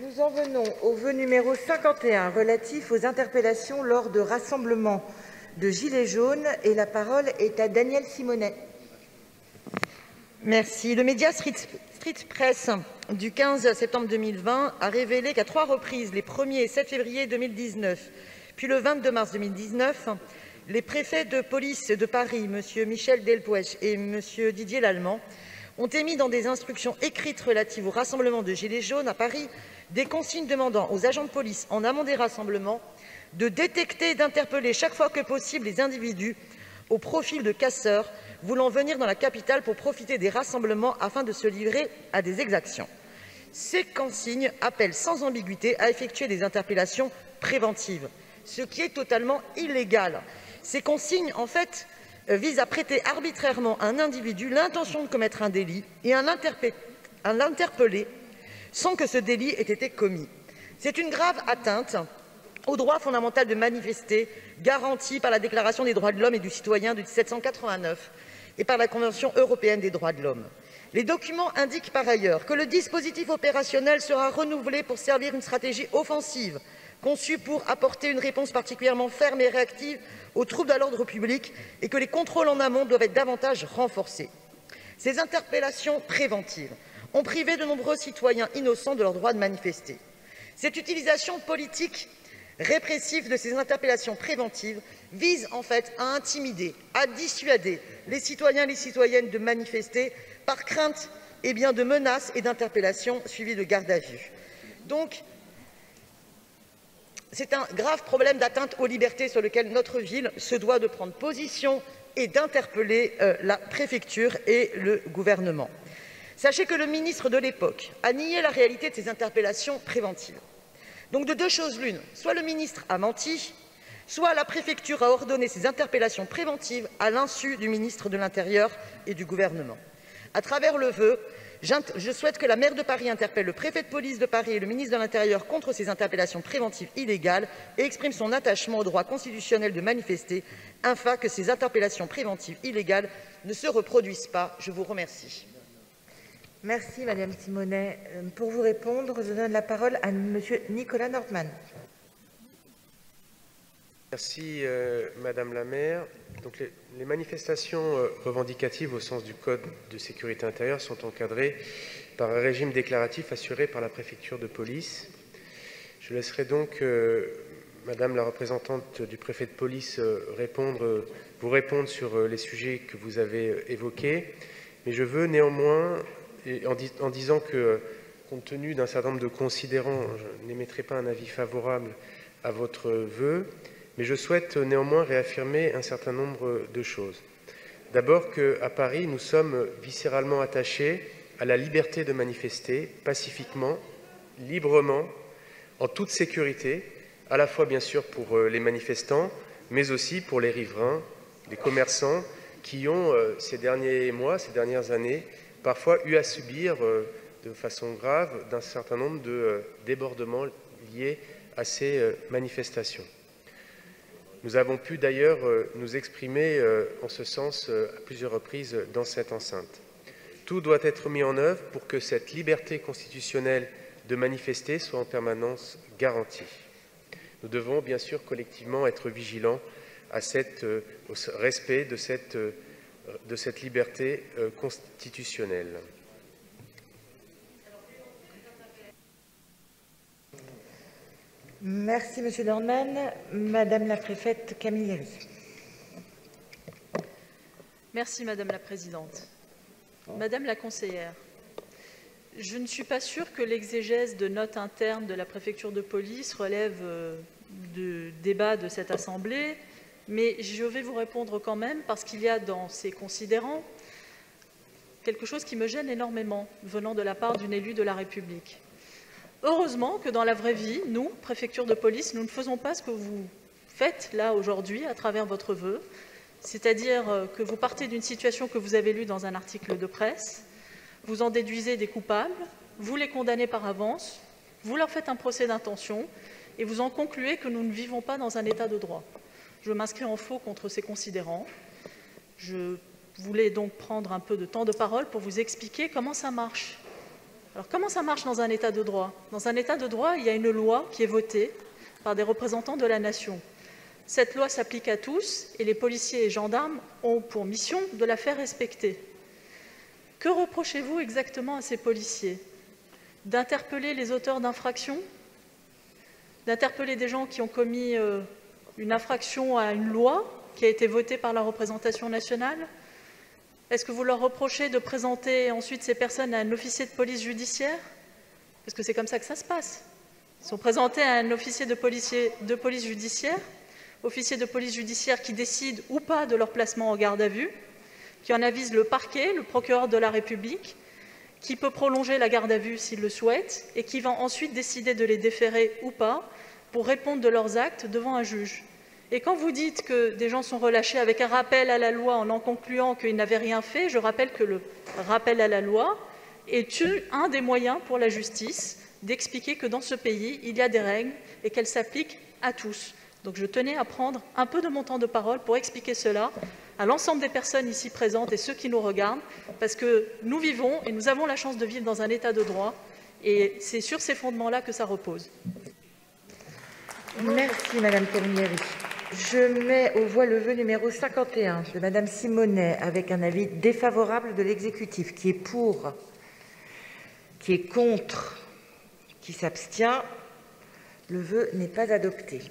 Nous en venons au vœu numéro 51 relatif aux interpellations lors de rassemblements de gilets jaunes et la parole est à Daniel Simonet. Merci. Le média Street Press du 15 septembre 2020 a révélé qu'à 3 reprises, les 1er et 7 février 2019, puis le 22 mars 2019, les préfets de police de Paris, M. Michel Delpech et M. Didier Lallement, ont émis dans des instructions écrites relatives au rassemblement de gilets jaunes à Paris des consignes demandant aux agents de police en amont des rassemblements de détecter et d'interpeller chaque fois que possible les individus au profil de casseurs voulant venir dans la capitale pour profiter des rassemblements afin de se livrer à des exactions. Ces consignes appellent sans ambiguïté à effectuer des interpellations préventives, ce qui est totalement illégal. Ces consignes, en fait, visent à prêter arbitrairement à un individu l'intention de commettre un délit et à l'interpeller sans que ce délit ait été commis. C'est une grave atteinte au droit fondamental de manifester, garanti par la Déclaration des droits de l'homme et du citoyen de 1789 et par la Convention européenne des droits de l'homme. Les documents indiquent par ailleurs que le dispositif opérationnel sera renouvelé pour servir une stratégie offensive, conçue pour apporter une réponse particulièrement ferme et réactive aux troubles à l'ordre public et que les contrôles en amont doivent être davantage renforcés. Ces interpellations préventives ont privé de nombreux citoyens innocents de leur droit de manifester. Cette utilisation politique répressive de ces interpellations préventives vise en fait à intimider, à dissuader les citoyens et les citoyennes de manifester par crainte de menaces et d'interpellations suivies de garde à vue. Donc, c'est un grave problème d'atteinte aux libertés sur lequel notre ville se doit de prendre position et d'interpeller la préfecture et le gouvernement. Sachez que le ministre de l'époque a nié la réalité de ces interpellations préventives. Donc de deux choses l'une, soit le ministre a menti, soit la préfecture a ordonné ces interpellations préventives à l'insu du ministre de l'Intérieur et du gouvernement. À travers le vœu, je souhaite que la maire de Paris interpelle le préfet de police de Paris et le ministre de l'Intérieur contre ces interpellations préventives illégales et exprime son attachement au droit constitutionnel de manifester afin que ces interpellations préventives illégales ne se reproduisent pas. Je vous remercie. Merci Madame Simonet. Pour vous répondre, je donne la parole à Monsieur Nicolas Nordmann. Merci Madame la maire. Donc, les manifestations revendicatives au sens du Code de sécurité intérieure sont encadrées par un régime déclaratif assuré par la préfecture de police. Je laisserai donc Madame la représentante du préfet de police vous répondre sur les sujets que vous avez évoqués. Mais je veux néanmoins, en disant que, compte tenu d'un certain nombre de considérants, je n'émettrai pas un avis favorable à votre vœu, mais je souhaite néanmoins réaffirmer un certain nombre de choses. D'abord qu'à Paris, nous sommes viscéralement attachés à la liberté de manifester pacifiquement, librement, en toute sécurité, à la fois bien sûr pour les manifestants, mais aussi pour les riverains, les commerçants qui ont ces derniers mois, ces dernières années, parfois eu à subir de façon grave d'un certain nombre de débordements liés à ces manifestations. Nous avons pu d'ailleurs nous exprimer en ce sens à plusieurs reprises dans cette enceinte. Tout doit être mis en œuvre pour que cette liberté constitutionnelle de manifester soit en permanence garantie. Nous devons bien sûr collectivement être vigilants au respect de cette liberté constitutionnelle. Merci Monsieur Nordmann. Madame la préfète Camille Léry. Merci Madame la présidente. Madame la conseillère, je ne suis pas sûre que l'exégèse de notes internes de la préfecture de police relève de débat de cette assemblée, mais je vais vous répondre quand même parce qu'il y a dans ces considérants quelque chose qui me gêne énormément venant de la part d'une élue de la République. Heureusement que dans la vraie vie, nous, préfecture de police, nous ne faisons pas ce que vous faites là aujourd'hui à travers votre vœu, c'est-à-dire que vous partez d'une situation que vous avez lue dans un article de presse, vous en déduisez des coupables, vous les condamnez par avance, vous leur faites un procès d'intention et vous en concluez que nous ne vivons pas dans un état de droit. Je m'inscris en faux contre ces considérants. Je voulais donc prendre un peu de temps de parole pour vous expliquer comment ça marche. Alors comment ça marche dans un État de droit? Dans un État de droit, il y a une loi qui est votée par des représentants de la nation. Cette loi s'applique à tous et les policiers et gendarmes ont pour mission de la faire respecter. Que reprochez-vous exactement à ces policiers? D'interpeller les auteurs d'infractions? D'interpeller des gens qui ont commis une infraction à une loi qui a été votée par la représentation nationale? Est-ce que vous leur reprochez de présenter ensuite ces personnes à un officier de police judiciaire? Parce que c'est comme ça que ça se passe. Ils sont présentés à un officier de police judiciaire, officier de police judiciaire qui décide ou pas de leur placement en garde à vue, qui en avise le parquet, le procureur de la République, qui peut prolonger la garde à vue s'il le souhaite, et qui va ensuite décider de les déférer ou pas pour répondre de leurs actes devant un juge. Et quand vous dites que des gens sont relâchés avec un rappel à la loi en concluant qu'ils n'avaient rien fait, je rappelle que le rappel à la loi est un des moyens pour la justice d'expliquer que dans ce pays, il y a des règles et qu'elles s'appliquent à tous. Donc je tenais à prendre un peu de mon temps de parole pour expliquer cela à l'ensemble des personnes ici présentes et ceux qui nous regardent, parce que nous vivons et nous avons la chance de vivre dans un État de droit, et c'est sur ces fondements-là que ça repose. Merci Madame Camilleri. Je mets aux voix le vœu numéro 51 de Madame Simonet avec un avis défavorable de l'exécutif. Qui est pour? Qui est contre? Qui s'abstient? Le vœu n'est pas adopté.